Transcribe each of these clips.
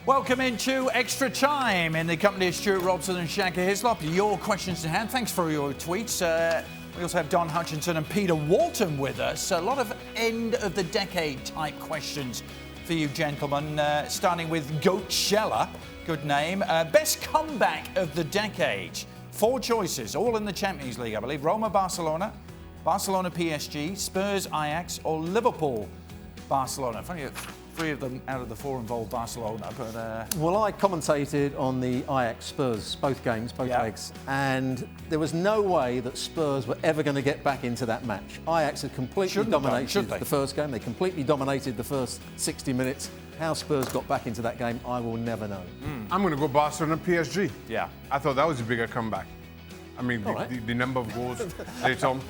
Welcome into Extra Time in the company of Stewart, Robson and Shaka Hislop. Your questions in hand. Thanks for your tweets. We also have Don Hutchison and Peter Walton with us. A lot of end-of-the-decade type questions for you gentlemen, starting with Goat Sheller. Good name. Best comeback of the decade. 4 choices, all in the Champions League, I believe. Roma, Barcelona, Barcelona, PSG, Spurs, Ajax, or Liverpool, Barcelona. Funny, 3 of them out of the 4 involved Barcelona, but... Well, I commentated on the Ajax Spurs, both games, both legs, and there was no way that Spurs were ever going to get back into that match. Ajax had completely dominated the first game. They completely dominated the first 60 minutes. How Spurs got back into that game, I will never know. I'm going to go Barcelona PSG. Yeah. I thought that was a bigger comeback. I mean, the number of goals they told.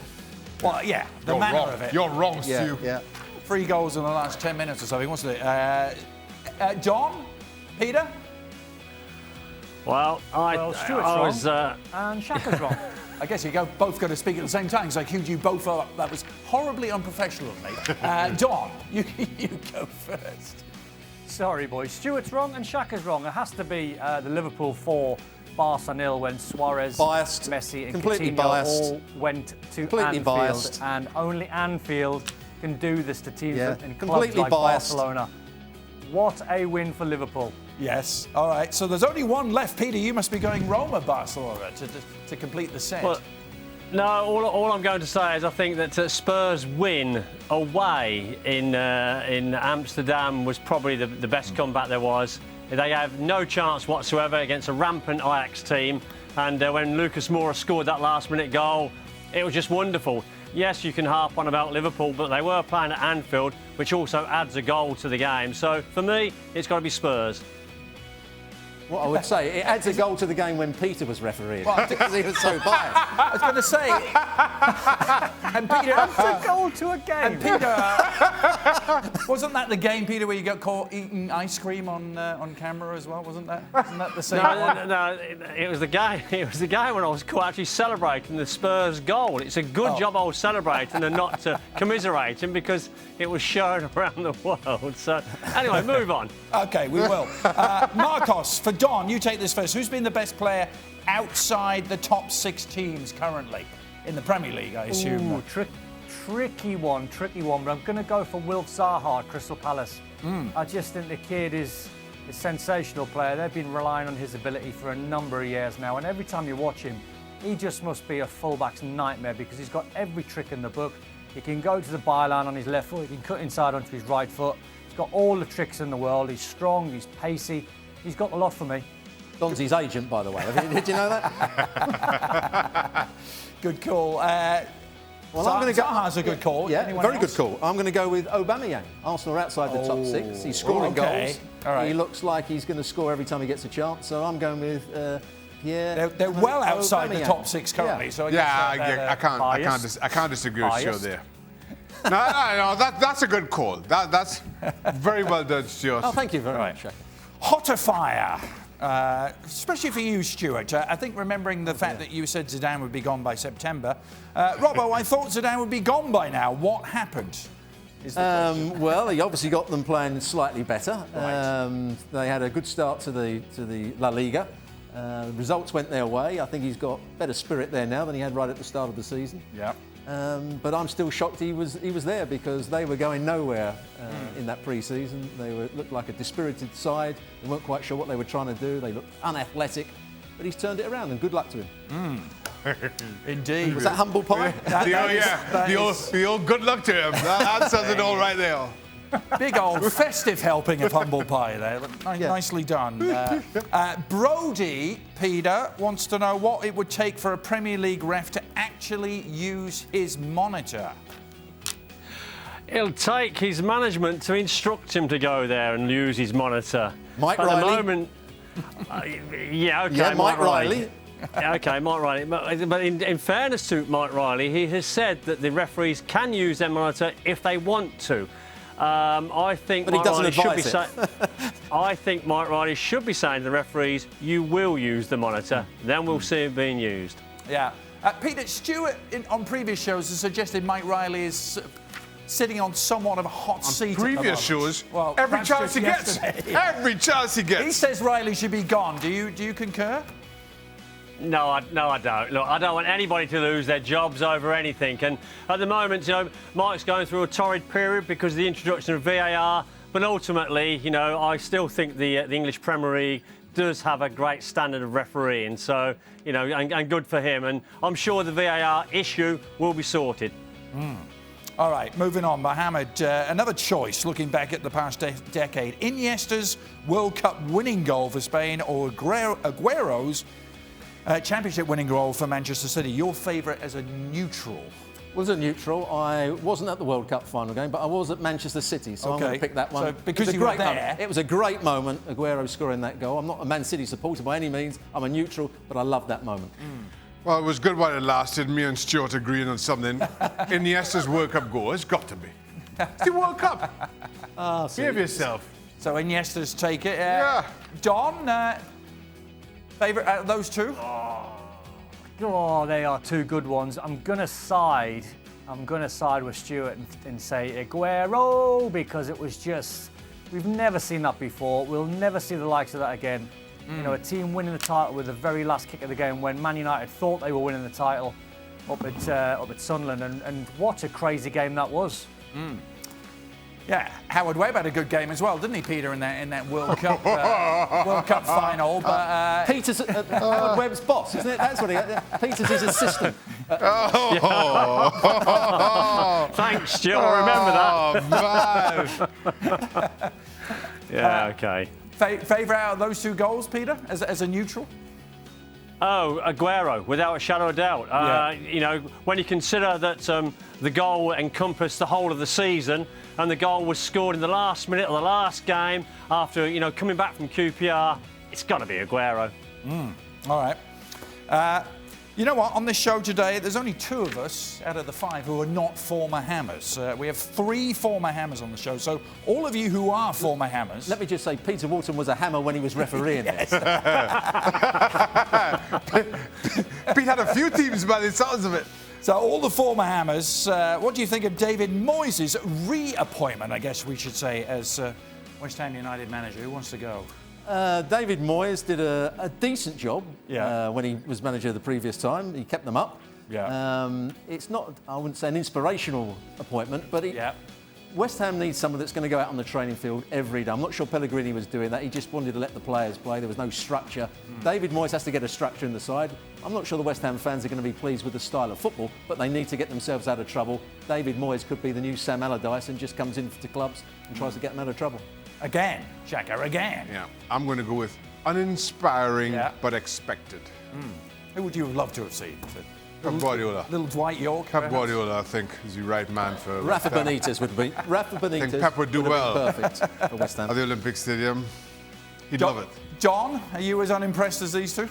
Well, yeah, the manner of it. You're wrong, Stu. Yeah. 3 goals in the last 10 minutes or something, wasn't it? Don? Peter? Well, Stuart's wrong, and Shaka's wrong. I guess you both got to speak at the same time, because I queued you both up. That was horribly unprofessional of me. Don, you go first. Sorry, boys. Stuart's wrong and Shaka's wrong. It has to be the Liverpool 4, Barca 0 when Suarez, Messi and Coutinho all went to Anfield. And only Anfield can do this to teams in clubs like Barcelona. What a win for Liverpool. Yes. All right. So there's only one left. Peter, you must be going Roma, Barcelona to complete the set. Well, no, all I'm going to say is I think that Spurs win away in Amsterdam was probably the best comeback there was. They have no chance whatsoever against a rampant Ajax team. And when Lucas Moura scored that last-minute goal, it was just wonderful. Yes, you can harp on about Liverpool, but they were playing at Anfield, which also adds a goal to the game. So, for me, it's got to be Spurs. What I would say, it adds a goal to the game when Peter was refereeing, because he was so biased. I was going to say... and Peter... Adds a goal to a game. And Peter... wasn't that the game, Peter, where you got caught eating ice cream on camera as well? Wasn't that the same one? No, it was the game. It was the game when I was caught actually celebrating the Spurs goal. It's a good job I was celebrating and not commiserating, because it was shown around the world. So, anyway, move on. OK, we will. Marcos, for Don, you take this first. Who's been the best player outside the top 6 teams currently in the Premier League, I assume? Ooh, tricky one, but I'm going to go for Wilf Zaha at Crystal Palace. I just think the kid is a sensational player. They've been relying on his ability for a number of years now, and every time you watch him, he just must be a fullback's nightmare, because he's got every trick in the book. He can go to the byline on his left foot, he can cut inside onto his right foot. He's got all the tricks in the world. He's strong, he's pacey. He's got a lot for me. Don's his agent, by the way. Did you know that? Good call. Well, I'm going to go. Zaha's a good call. Yeah, Anyone very else? good call. I'm going to go with Aubameyang. Arsenal are outside the top 6. He's scoring goals. All right. He looks like he's going to score every time he gets a chance. So I'm going with Pierre. They're well outside Aubameyang. the top 6 currently. Yeah. So I can't disagree with you there. No, that's a good call. That's very well done, Stuart. Oh, thank you very much. Hotter fire, especially for you, Stuart. I think remembering the fact that you said Zidane would be gone by September. Robbo, I thought Zidane would be gone by now. What happened? Well, he obviously got them playing slightly better. Right. They had a good start to the La Liga. Results went their way. I think he's got better spirit there now than he had right at the start of the season. Yeah. But I'm still shocked he was there, because they were going nowhere in that pre-season. They looked like a dispirited side. They weren't quite sure what they were trying to do. They looked unathletic. But he's turned it around, and good luck to him. Indeed. Was that humble pie? The old good luck to him. That says it all right there. Big old festive helping of humble pie there. Nicely done. Brody, Peter, wants to know what it would take for a Premier League ref to actually use his monitor. It'll take his management to instruct him to go there and use his monitor. Mike At Riley. the moment, yeah, OK, Yeah, Mike Riley. Yeah, OK, Mike Riley. But in fairness to Mike Riley, he has said that the referees can use their monitor if they want to. I think But he Mike doesn't Riley should be advise saying. I think Mike Riley should be saying to the referees, "You will use the monitor." Then we'll see it being used. Yeah. Peter, Stewart on previous shows has suggested Mike Riley is sitting on somewhat of a hot seat. Previous shows, well, every chance he gets. Every chance he gets. He says Riley should be gone. Do you concur? No, I don't. Look, I don't want anybody to lose their jobs over anything. And at the moment, Mike's going through a torrid period because of the introduction of VAR. But ultimately, I still think the English Premier League does have a great standard of refereeing. So, and good for him. And I'm sure the VAR issue will be sorted. All right, moving on. Mohamed, another choice looking back at the past decade. Iniesta's World Cup winning goal for Spain or Agüero's championship winning goal for Manchester City. Your favourite as a neutral? Was a neutral. I wasn't at the World Cup final game, but I was at Manchester City, so I'm going to pick that one. So because you were there, it was a great moment. Agüero scoring that goal. I'm not a Man City supporter by any means. I'm a neutral, but I love that moment. Well, it was good while it lasted. Me and Stewart agreeing on something. Iniesta's World Cup goal. It's got to be. It's the World Cup. Save yourself. So Iniesta's take it. Yeah. Don, favourite out of those two? Oh, they are two good ones. I'm gonna side with Stewart and say Agüero, because it was just, we've never seen that before. We'll never see the likes of that again. A team winning the title with the very last kick of the game when Man United thought they were winning the title up at Sunderland, and what a crazy game that was. Yeah, Howard Webb had a good game as well, didn't he, Peter, in that World Cup World Cup final? But Peter's Howard Webb's boss, isn't it? That's what Peter's his assistant. Thanks, Stuart. I remember that. Man. Yeah, okay. Favourite out of those two goals, Peter, as a neutral? Oh, Agüero, without a shadow of doubt. When you consider that the goal encompassed the whole of the season, and the goal was scored in the last minute of the last game after, coming back from QPR, it's got to be Agüero. All right. You know what? On this show today, there's only two of us out of the five who are not former Hammers. We have three former Hammers on the show. So all of you who are former Hammers... Let me just say, Peter Walton was a Hammer when he was refereeing. Pete had a few teams by the sounds of it. So all the former Hammers, what do you think of David Moyes' reappointment, I guess we should say, as West Ham United manager? Who wants to go? David Moyes did a decent job when he was manager the previous time. He kept them up. It's not, I wouldn't say an inspirational appointment, but West Ham needs someone that's going to go out on the training field every day. I'm not sure Pellegrini was doing that. He just wanted to let the players play. There was no structure. David Moyes has to get a structure in the side. I'm not sure the West Ham fans are going to be pleased with the style of football, but they need to get themselves out of trouble. David Moyes could be the new Sam Allardyce and just comes into clubs and tries to get them out of trouble. Again, Shaka, again. Yeah, I'm going to go with uninspiring but expected. Who would you have loved to have seen? Pep Guardiola. Little Dwight York. Pep Guardiola, I think, is the right man for Rafa Benitez would be. Rafa Benitez. I think Pep would do well. Perfect for West Ham. At the Olympic Stadium. He'd love it. John, are you as unimpressed as these two?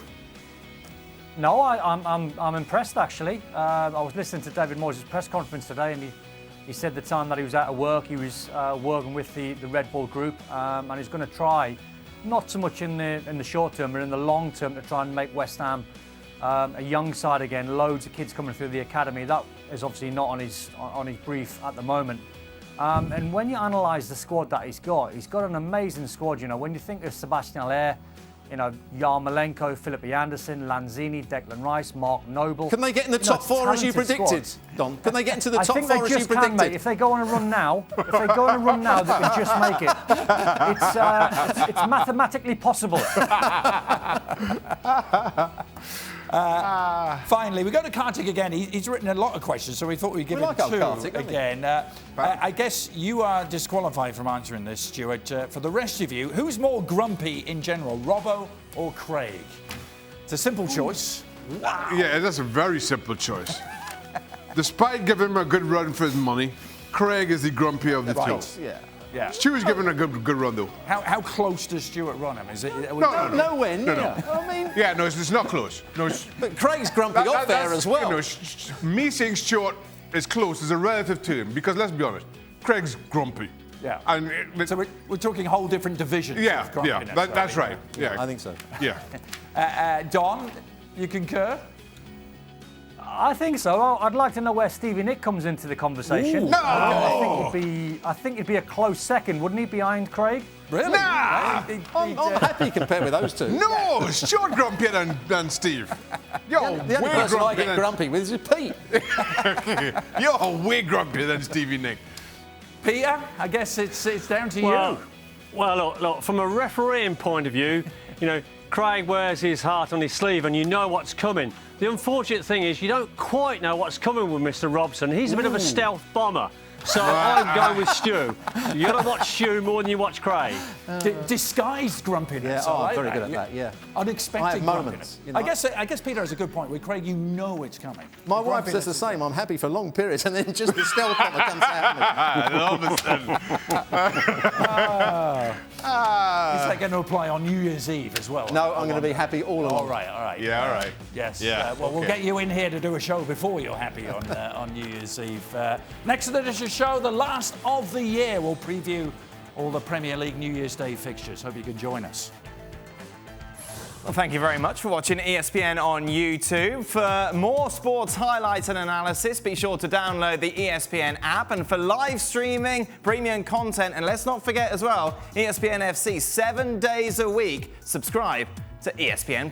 No, I'm impressed actually. I was listening to David Moyes' press conference today, and he said the time that he was out of work, he was working with the Red Bull group, and he's going to try, not so much in the short term, but in the long term, to try and make West Ham a young side again. Loads of kids coming through the academy. That is obviously not on his brief at the moment. And when you analyse the squad that he's got an amazing squad. When you think of Sebastian Haller, Yarmolenko, Philip Anderson, Lanzini, Declan Rice, Mark Noble. Can they get in the top four as you predicted, Don? Can they get into the top four as you predicted? I think they just can, mate. If they go on a run now, they can just make it. It's mathematically possible. Finally, we go to Kartik again. He's written a lot of questions, so we thought we'd give him two Kartik, again. I guess you are disqualified from answering this, Stuart. For the rest of you, who's more grumpy in general, Robbo or Craig? It's a simple choice. Wow. Yeah, that's a very simple choice. Despite giving him a good run for his money, Craig is the grumpy of the two. Yeah. Stuart's giving a good run though. How close does Stewart run him? Is it? Nowhere near. No. I mean, no, it's not close. No, but Craig's grumpy off there as well. Me saying Stewart is close is a relative term because let's be honest, Craig's grumpy. Yeah. So we're talking whole different divisions. That's right. Yeah, I think so. Yeah. Don, you concur? I think so. I'd like to know where Stevie Nick comes into the conversation. Ooh, no! I think it'd be a close second, wouldn't he, behind Craig? Really? Nah! I'm happy compared with those two. No, Stuart grumpier than Steve. You're The only way person I grumpier get than... grumpy with is Pete. You're way grumpier than Stevie Nick. Peter, I guess it's down to Well, you. well, look, from a refereeing point of view, you know, Craig wears his heart on his sleeve and you know what's coming. The unfortunate thing is you don't quite know what's coming with Mr. Robson. He's a bit of a stealth bomber. So I'm going with Stu. You got to watch Stu more than you watch Craig. Disguised grumpiness. Yeah, I I'm like very that. good at that, yeah. Unexpected I have moments, grumpiness. you know. I guess Peter has a good point. With Craig, you know it's coming. My wife says the same. I'm happy for long periods, and then just the stealth bomber comes out. And all of a sudden... Is that going to apply on New Year's Eve as well? No, I'm going to be happy all along. All right. Yeah, all right. Yes. Yeah, Well, we'll okay. get you in here to do a show before you're happy on New Year's Eve. Next to the show, the last of the year. We'll preview all the Premier League New Year's Day fixtures. Hope you can join us. Well, thank you very much for watching ESPN on YouTube. For more sports highlights and analysis, be sure to download the ESPN app. And for live streaming, premium content, and let's not forget as well, ESPNFC 7 days a week. Subscribe to ESPN+.